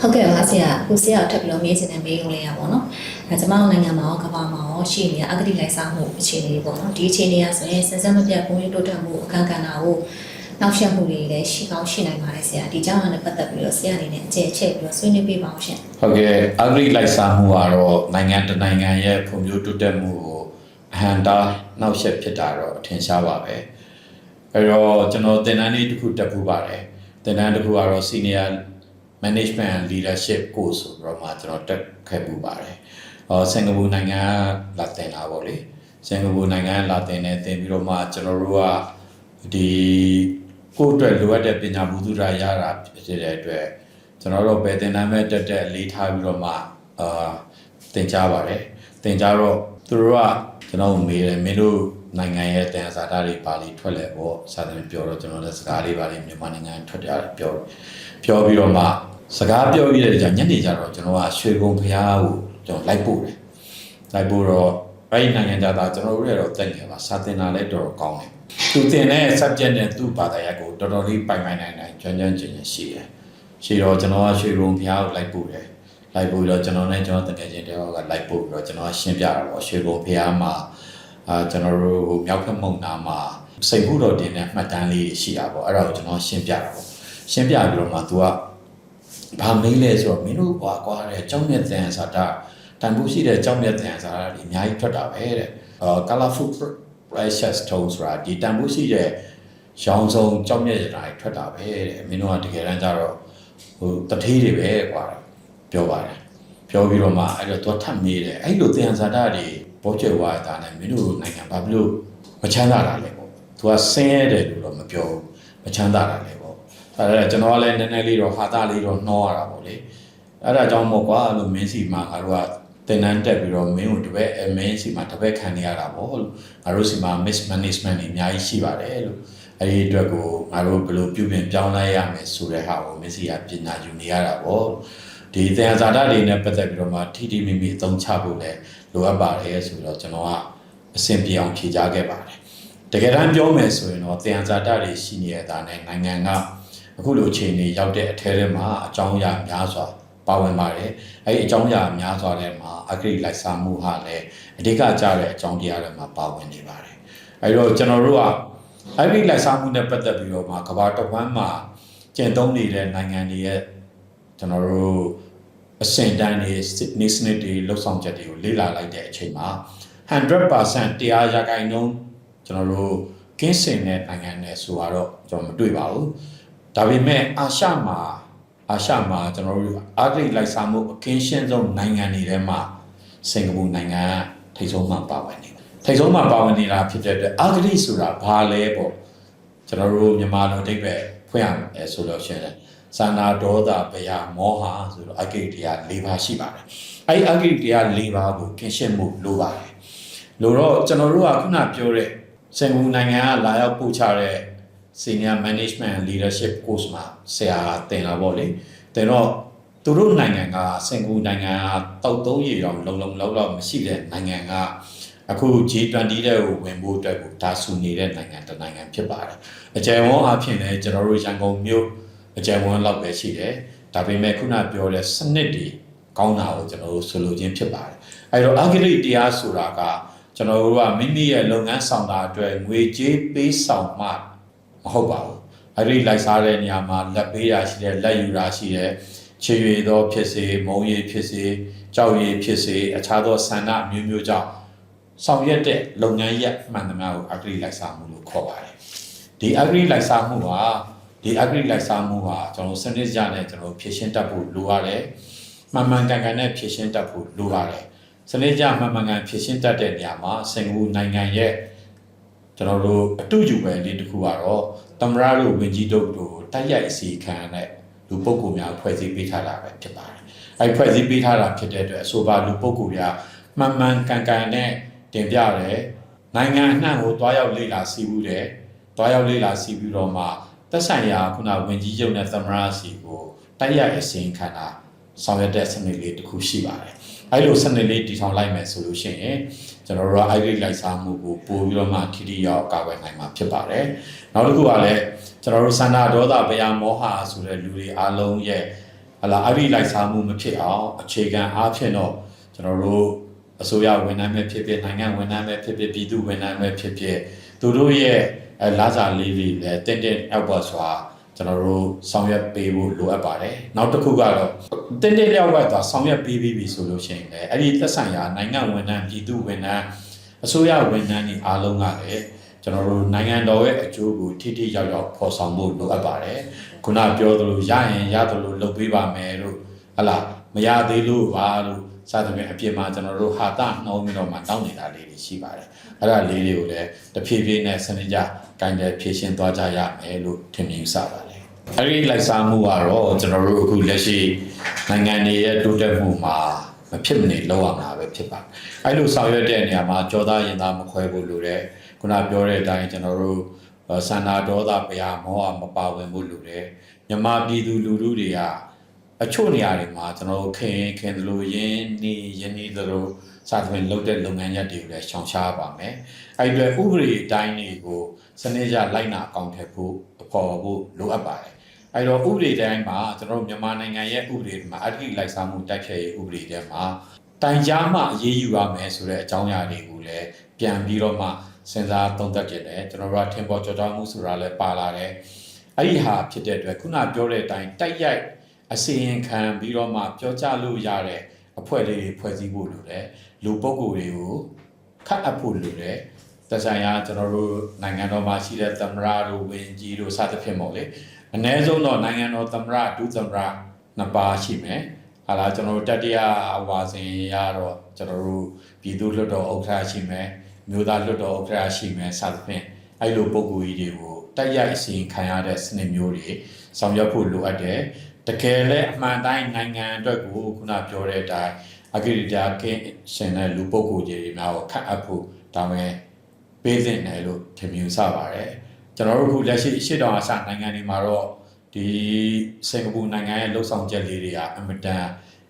ဟုတ်ကဲ့ပါဆရာအခုဆရာထပ်ပြီးတော့မေးချင်တဲ့မေးခွန်းလေးရပါတော့။ကျွန်တော်နိုင်ငံမှာရောကမ္ဘာမှာရောရှိနေတဲ့အဂတိလိုက်စားမှုအခြေအနေပေါ့နော်။ဒီအခြေအနေကဆိုရင်စစမပြတ်ပုံရိပ်တိုးတက်မှုအခမ်းကဏ္ဍကိုနောက်ဆက်မှုတွေလည်းရှိကောင်းရှိနိုင်ပါတယ်ဆရာ။ဒီကြောင့်လည်းပတ်သက်ပြီးတော့ဆရာအနေနဲ့အခြေချက်ပြီးတော့ဆွေးနွေးပေးပါအောင်ရှင်။ ဟုတ်ကဲ့အဂတိလိုက်စားမှုကတော့နိုင်ငံတစ်နိုင်ငံရဲ့ဖွံ့ဖြိုးတိုးတက်မှုကိုအဟန့်တားနောက်ဆက်ဖြစ်တာတော့အထင်ရှားပါပဲ။အဲ့တော့ကျွန်တော်သင်တန်းလေးတစ်ခုတက်ဖို့ပါတယ်။သင်တန်းတစ်ခုကတော့ Senior Management and Leadership Course ဆိုတော့မှကျွန်တော်တက်ခဲ့ပူပါတယ်။စင်ကာပူနိုင်ငံလာတင်လာပေါ့လေ။စင်ကာပူနိုင်ငံလာတင်နေတင်ပြီးတော့မှကျွန်တော်တို့ကဒီကိုယ့်အတွက်လိုအပ်တဲ့ပညာဘူးသူရာရတာဖြစ်တဲ့အတွက်ကျွန်တော်တို့ပဲသင်တန်းမဲ့တက်တက်လေးထားပြီးတော့မှသင်ကြားပါတယ်။သင်ကြားတော့သူတို့ကကျွန်တော်မေးတယ်မင်းတို့နိုင်ငံရဲ့တင်စာတာတွေပါလိထွက်လဲပေါ့စာသင်ပြောတော့ကျွန်တော်လည်းစကားလေးပါလိမြန်မာနိုင်ငံထွက်ကြပြောပြီးတော့မှစကားပြောပြီးတဲ့ညနေကျတော့ကျွန်တော်ကရွှေကုန်းဖျားကိုကျွန်တော်လိုက်ပို့တယ်လိုက်ပို့တော့အဲ့ဒီနိုင်ငံသားကျွန်တော်တို့လည်းတော့တက်နေပါစာသင်တာလည်းတော်တော်ကောင်းတယ်သူသင်တဲ့ subject နဲ့သူ့ဘာသာရပ်ကိုတော်တော်လေးပိုင်နိုင်ကျွမ်းကျင်ရှိတယ်ရှိတော့ကျွန်တော်ကရွှေကုန်းဖျားကိုလိုက်ပို့တယ်လိုက်ပို့တော့ကျွန်တော်နဲ့ကျွန်တော်တကယ်ချင်းတယောက်ကလိုက်ပို့ပြီးတော့ကျွန်တော်ရှင်းပြတာပေါ့ရွှေကုန်းဖျားမှာကျွန်တော်တို့မြောက်ဖက်မုံနာမှာစိတ်မှုတော်တင်တဲ့မှတ်တမ်းလေးရှိတာပေါ့အဲ့ဒါကိုကျွန်တော်ရှင်းပြတာပေါ့ရှင်းပြပြီးတော့မှ तू ကဘာမေးလဲဆိုတော့မင်းတို့ကွာတဲ့ကြောင်းမြတ်တန်ဆိုတာတန်ဖိုးရှိတဲ့ကြောင်းမြတ်တန်ဆိုတာဒီအများကြီးထွက်တာပဲတဲ့colorful precious stones ဆိုတာဒီတန်ဖိုးရှိတဲ့ရောင်စုံကြောင်းမြတ်ရတာထွက်တာပဲတဲ့မင်းတို့ကတကယ်တမ်းကျတော့ဟိုတထေးတွေပဲကွာပြောပါတယ်ပြောပြီးတော့မှအဲ့တော့ तू ထပ်မေးတယ်အဲ့လိုတန်ဆိုတာတွေဘောကျဝါတာနဲ့မင်းတို့နိုင်ငံဘာဖြစ်လို့မချမ်းသာတာလဲပေါ့ तू ကဆင်းရဲတယ်လို့တော့မပြောဘူးမချမ်းသာတာလဲပေါ့အဲ့ဒါကျွန်တော်ကလည်းနည်းနည်းလေးတော့ဟာတာလေးတော့နှောရတာပေါ့လေအဲ့ဒါကြောင့်မို့ကွာလို့မင်းစီမှာငါတို့ကတင်နန်းတက်ပြီးတော့မင်းကိုတပည့်မင်းစီမှာတပည့်ခံနေရတာပေါ့လို့ငါတို့စီမှာ mismanagement တွေအများကြီးရှိပါတယ်လို့အဲ့ဒီအတွက်ကိုငါတို့ဘယ်လိုပြုပြင်ပြောင်းလဲရမယ်ဆိုတဲ့ဟာကိုမင်းစီကပညာယူနေရတာပေါ့ဒီသင်္ဇာတာတွေနဲ့ပတ်သက်ပြီးတော့မှထိထိမိမိအသုံးချဖို့လည်းလိုအပ်ပါတယ်ဆိုတော့ကျွန်တော်ကအဆင်ပြေအောင်ဖြေကြားခဲ့ပါတယ်တကယ်တမ်းပြောမယ်ဆိုရင်တော့သင်္ဇာတာတွေရှိနေရတာနဲ့နိုင်ငံကအခုလိုအခြေအနေရောက်တဲ့အထဲထဲမှာအကြောင်းအရာများစွာပါဝင်ပါတယ်အဲဒီအကြောင်းအရာများစွာထဲမှာအဂတိလိုက်စားမှုဟာလည်းအဓိကကျတဲ့အကြောင်းတရားတွေမှာပါဝင်နေပါတယ်အဲဒီတော့ကျွန်တော်တို့ကအဂတိလိုက်စားမှုနဲ့ပတ်သက်ပြီးတော့မှကမ္ဘာတစ်ဝန်းမှာကျင့်သုံးနေတဲ့နိုင်ငံတွေရဲ့ကျွန်တော်တို့အဆင့်တန်းတွေနေစနစ်တွေလှုပ်ဆောင်ချက်တွေကိုလေ့လာလိုက်တဲ့အချိန်မှာ 100% တရားရာခိုင်နှုန်းကျွန်တော်တို့ကင်းစင်တဲ့နိုင်ငံတွေဆိုတော့ကျွန်တော်မတွေ့ပါဘူးဒါပေမဲ့အာရှမှာကျွန်တော်တို့အဂတိလိုက်စားမှုအကင်းရှင်းဆုံးနိုင်ငံတွေထဲမှာစင်ကာပူနိုင်ငံထိပ်ဆုံးမှာပါဝင်နေတယ်ထိပ်ဆုံးမှာပါဝင်နေတာဖြစ်တဲ့အတွက်အဂတိဆိုတာဘာလဲပေါ့ကျွန်တော်တို့မြန်မာလိုအဓိပ္ပာယ်ဖွင့်ရမယ်ဆိုလို့ရှိရင်စာနာဒေါသဘယမောဟဆိုတော့အဂတိတရား၄ပါးရှိပါတယ်အဲဒီအဂတိတရား၄ပါးကိုကင်းရှင်းမှုလိုပါတယ်လို့တော့ကျွန်တော်တို့ကခုနပြောတဲ့စင်ကာပူနိုင်ငံကလာရောက်ပို့ချတဲ့ Senior Management and Leadership Course မှာဆရာတင်လာပေါ့လေတင်တော့သူတို့နိုင်ငံကစင်ကာပူနိုင်ငံကတောက်သုံးရေတော့လောက်မရှိတဲ့နိုင်ငံကအခု G20 တဲ့ကိုဝင်ဖို့အတွက်ကိုဒါဆူနေတဲ့နိုင်ငံတစ်နိုင်ငံဖြစ်ပါတယ်အကြံဝန်းအဖြစ်လည်းကျွန်တော်တို့ရန်ကုန်မြို့အကြံဝန်းလောက်ပဲရှိတယ်ဒါပေမဲ့ခုနပြောတဲ့စနစ်တွေကောင်းတာကိုကျွန်တော်တို့ဆိုလိုခြင်းဖြစ်ပါတယ်အဲတော့အဂတိတရားဆိုတာကကျွန်တော်တို့ကမိမိရဲ့လုပ်ငန်းဆောင်တာအတွက်ငွေကြေးပေးဆောင်မှမဟုတ်ပါဘူးအဂတိလိုက်စားတဲ့နေရာမှာလက်ပေးရရှိတယ်လက်ယူရရှိတယ်ခြေရည်သောဖြစ်စေမုံရည်ဖြစ်စေကြောက်ရည်ဖြစ်စေအခြားသောဆန္ဒမျိုးကြောင့်ဆောင်ရွက်တဲ့လုပ်ငန်းရပ်မှန်သမျှကိုအဂတိလိုက်စားမှုလို့ခေါ်ပါတယ်ဒီအဂတိလိုက်စားမှုဟာကျွန်တော်စနစ်ကြနဲ့ကျွန်တော်ဖြည့်ရှင်းတတ်ဖို့လိုရတယ်မှန်ကန်ကန်နဲ့ဖြည့်ရှင်းတတ်ဖို့လိုပါတယ်စနစ်ကြမှန်ကန်ဖြည့်ရှင်းတတ်တဲ့နေရာမှာစင်ကာပူနိုင်ငံရဲ့ကျွန်တော်တို့အတူတူပဲလေးတစ်ခုကတော့သမ္မတတို့ဝန်ကြီးတို့တိုက်ရိုက်အစီခံတဲ့လူပုဂ္ဂိုလ်များဖွဲ့စည်းပေးထားတာပဲဖြစ်ပါတယ်အဲဖွဲ့စည်းပေးထားတာဖြစ်တဲ့အတွက်အဆိုပါလူပုဂ္ဂိုလ်များမှန်ကန်နဲ့တင်ပြတယ်နိုင်ငံအနှံ့ကိုတွားရောက်လေ့လာစီးဘူးတယ်တွားရောက်လေ့လာစီးပြီးတော့မှသက်ဆိုင်ရာခုနဝန်ကြီးချုပ်နဲ့သမ္မတစီကိုတိုက်ရိုက်အစီခံတာဆောင်ရွက်တဲ့စနစ်လေးတစ်ခုရှိပါတယ်အဲလိုစနစ်လေးတည်ထောင်လိုက်မယ်ဆိုလို့ရှိရင်ကျွန်တော်တို့က အဂတိလိုက်စားမှုကိုပို့ပြီးတော့မှထိထိရောက်ကာကွယ်နိုင်မှာဖြစ်ပါတယ်နောက်တစ်ခုကလည်းကျွန်တော်တို့ဆန္ဒဒေါသဘယမောဟဆိုတဲ့လူတွေအားလုံးရဲ့ ဟလာအဲ့ဒီလိုက်စားမှုမဖြစ်အောင်အခြေခံအားဖြင့်တော့ကျွန်တော်တို့အစိုးရဝန်ထမ်းပဲဖြစ်ဖြစ်နိုင်ငံဝန်ထမ်းပဲဖြစ်ဖြစ်ပြည်သူဝန်ထမ်းပဲဖြစ်ဖြစ်သူတို့ရဲ့လာစာလေးတွေလည်းတင်းအောက်ပါစွာကျွန်တော်တို့ဆောင်ရွက်ပေးဖို့လိုအပ်ပါတယ်နောက်တစ်ခုကတော့တင်းလျောက်ဝက်သွားဆောင်ရွက်ပေးပြီးဆိုလို့ရှိရင်လည်းအဲ့ဒီသက်ဆိုင်ရာနိုင်ငံဝန်ထမ်းပြည်သူဝန်ထမ်းအစိုးရဝန်ထမ်းတွေအားလုံးကလည်းကျွန်တော်တို့နိုင်ငံတော်ရဲ့အကျိုးကိုထိထိရောက်ရောက်ဖော်ဆောင်ဖို့လိုအပ်ပါတယ်ခုနပြောသလိုရရင်ရသလိုလုပ်ပေးပါမယ်လို့ဟလာမရသေးလို့ပါလို့စသဖြင့်အပြင်မှာကျွန်တော်တို့ဟာတာနှောင်းပြီးတော့မှတောင်းနေတာလေးတွေရှိပါတယ်အဲ့ဒါလေးတွေကိုလည်းတဖြည်းဖြည်းနဲ့စနစ်ကျကိုင်တယ်ဖြည့်ရှင်းသွားကြရမယ်လို့ထင်မြင်စပါတယ်အဲ့ဒီလိုက်စားမှုကတော့ကျွန်တော်တို့အခုလက်ရှိနိုင်ငံတွေရဲ့တိုးတက်မှုမှာမဖြစ်မနေလောက်ရမှာပဲဖြစ်ပါတယ်အဲ့လိုဆောင်ရွက်တဲ့နေရာမှာကြောသားရင်သားမခွဲဖို့လိုတယ်ခုနပြောတဲ့အတိုင်းကျွန်တော်တို့စန္ဒာဒေါသဗျာမောဟမပါဝင်ဖို့လိုတယ်မြမပြည်သူလူထုတွေကအချို့နေရာတွေမှာကျွန်တော်တို့ခင်သလိုရင်းနှီးသလိုစသဖြင့်လုပ်တဲ့လုပ်ငန်းရပ်တွေကိုလည်းရှောင်ရှားပါမယ်အဲ့ဒီဥပဒေအတိုင်းတွေကိုစနစ်ကျလိုက်နာအကောင့်ထည့်ဖို့အဖော်ဖို့လိုအပ်ပါတယ်အဲ့တော့ဥပဒေတိုင်းမှာကျွန်တော်တို့မြန်မာနိုင်ငံရဲ့ဥပဒေမှာအဂတိလိုက်စားမှုတိုက်ဖျက်ရေးဥပဒေထဲမှာတိုင်ကြားမှအရေးယူရမယ်ဆိုတဲ့အကြောင်းအရာတွေကိုလည်းပြန်ပြီးတော့မှစဉ်းစားသုံးသပ်ကြတယ်ကျွန်တော်တို့ကထင်ပေါ်ကြော်ကြားမှုဆိုတာလည်းပါလာတယ်အဲ့ဒီဟာဖြစ်တဲ့အတွက်ခုနပြောတဲ့အတိုင်းတိုက်ရိုက်အစီရင်ခံပြီးတော့မှပြောကြားလို့ရတဲ့အဖွဲ့လေးတွေဖွဲ့စည်းဖို့လိုတယ်လူပုဂ္ဂိုလ်တွေကိုခတ်အပ်ဖို့လိုတယ်တဆိုင်ရာကျွန်တော်တို့နိုင်ငံတော်မှာရှိတဲ့သမ္မတတို့ဝန်ကြီးတို့စသဖြင့်ပေါ့လေအ ਨੇ ဆုံးတော့နိုင်ငံတော်သမ္မတဒုသမ္မတနှစ်ပါးရှိမယ်ဟာလာကျွန်တော်တို့တတိယဝါစဉ်ရတော့ကျွန်တော်တို့ပြည်သူ့လွှတ်တော်ဥက္ကဋ္ဌရှိမယ်မြို့သားလွှတ်တော်ဥက္ကဋ္ဌရှိမယ်စသဖြင့်အဲ့လိုပုဂ္ဂိုလ်ကြီးတွေကိုတိုက်ရိုက်အစီရင်ခံရတဲ့စနစ်မျိုးတွေဆောင်ရွက်ဖို့လိုအပ်တယ်တကယ်လည်းအမှန်တိုင်းနိုင်ငံအတွက်ကိုခုနပြောတဲ့အတိုင်းအဂရိတာကင်းရှင်တဲ့လူပုဂ္ဂိုလ်ကြီးတွေများကိုခန့်အပ်ဖို့ဒါမှပေးသင့်တယ်လို့ထင်မြင်စပါတယ်ကျွန်တော်တို့ခုလက်ရှိရှေ့တော်အစနိုင်ငံတွေမှာတော့ဒီစင်ကာပူနိုင်ငံရဲ့လှုပ်ဆောင်ချက်လေးတွေကအမတန်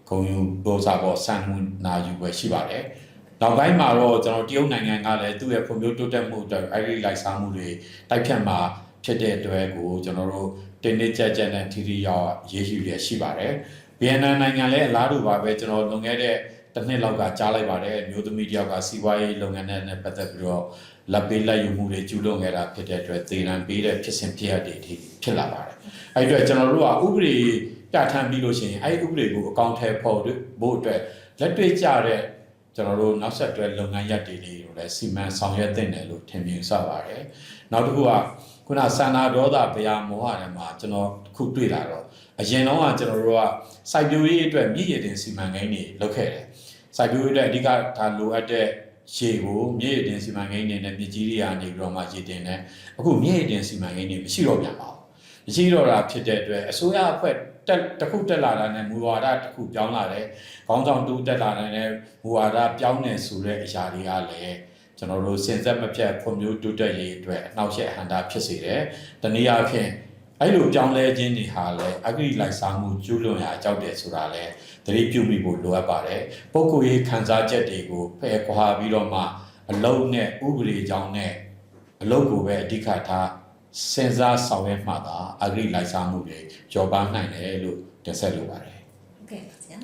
ဂုဏ်ယူပို့စားပေါ်စံမှုနာယူပဲရှိပါတယ်နောက်ပိုင်းမှာတော့ကျွန်တော်တရုတ်နိုင်ငံကလည်းသူ့ရဲ့ဖွံ့ဖြိုးတိုးတက်မှုအတွက်အဂရိလိုက်စားမှုတွေတိုက်ဖြတ်မှာဖြစ်တဲ့အတွက်ကိုကျွန်တော်တို့တင်းတင်းကြပ်ကြပ်နဲ့ထီထီရောက်ရေးယူရရှိပါတယ်ဗီယက်နမ်နိုင်ငံလည်းအလားတူပါပဲကျွန်တော်လွန်ခဲ့တဲ့တစ်နှစ်လောက်ကကြားလိုက်ပါတယ်မျိုးသမီးတယောက်ကစီးပွားရေးလုပ်ငန်းနဲ့ပတ်သက်ပြီးတော့လက်ပေးလက်ယူမှုတွေကျူးလွန်ခဲ့တာဖြစ်တဲ့အတွက်သေဒဏ်ပေးတဲ့ဖြစ်စဉ်ဖြစ်ရတဲ့ဒီဖြစ်လာပါတယ်အဲ့ဒီအတွက်ကျွန်တော်တို့ကဥပဒေပြဋ္ဌာန်းပြီးလို့ရှိရင်အဲ့ဒီဥပဒေကိုအကောင့်ထဲပေါ်ဖို့အတွက်လက်တွေ့ကျတဲ့ကျွန်တော်တို့နောက်ဆက်တွဲလုပ်ငန်းရပ်တွေလေးကိုလည်းစီမံဆောင်ရွက်သင့်တယ်လို့ထင်မြင်စပါတယ်နောက်တစ်ခုကခုနစန္ဒာဒေါသဗျာမောဟတွေမှာကျွန်တော်ခုတွေ့လာတော့အရင်တော့ကကျွန်တော်တို့ကစိုက်ပျိုးရေးအတွက်မြစ်ရည်တင်စီမံကိန်းတွေလုပ်ခဲ့တယ်စိုက်ပျိုးရေးအတွက်အဓိကဒါလိုအပ်တဲ့ရေကိုမြစ်ရည်တင်စီမံကိန်းတွေနဲ့မြစ်ကြီးတွေကနေပြီးတော့မှရေတင်တယ်အခုမြစ်ရည်တင်စီမံကိန်းတွေမရှိတော့ပြန်ပါဘူးမရှိတော့တာဖြစ်တဲ့အတွက်အစိုးရအဖွဲ့တစ်ခုတက်လာတာနဲ့မူဝါဒတစ်ခုပြောင်းလာတယ်ခေါင်းဆောင်တူတက်လာတဲ့မူဝါဒပြောင်းနေဆိုတဲ့အရာတွေကလည်းကျွန်တော်တို့စဉ်ဆက်မပြတ်ဖွံ့ဖြိုးတိုးတက်ရေးအတွက်အနှောက်အယှက်အဟန့်တာဖြစ်စေတယ်တနည်းအားဖြင့်အဲ့လိုပြောင်းလဲခြင်းတွေဟာလည်းအဂရိလိုက်စားမှုကျူးလွန်ရာအကြောက်တယ်ဆိုတာလည်းသတိပြုမိဖို့လိုအပ်ပါတယ်ပုဂ္ဂိုလ်ရေးခံစားချက်တွေကိုဖယ်ခွာပြီးတော့မှအလုံးနဲ့ဥပဒေကြောင်းနဲ့အလုံးကိုပဲအဓိကထားစဉ်းစားဆောင်ရွက်မှသာအဂရိလိုက်စားမှုတွေကျော်ပါနိုင်တယ်လို့တင်ဆက်လိုပါတယ်ဟုတ်ကဲ့ပါဆရာ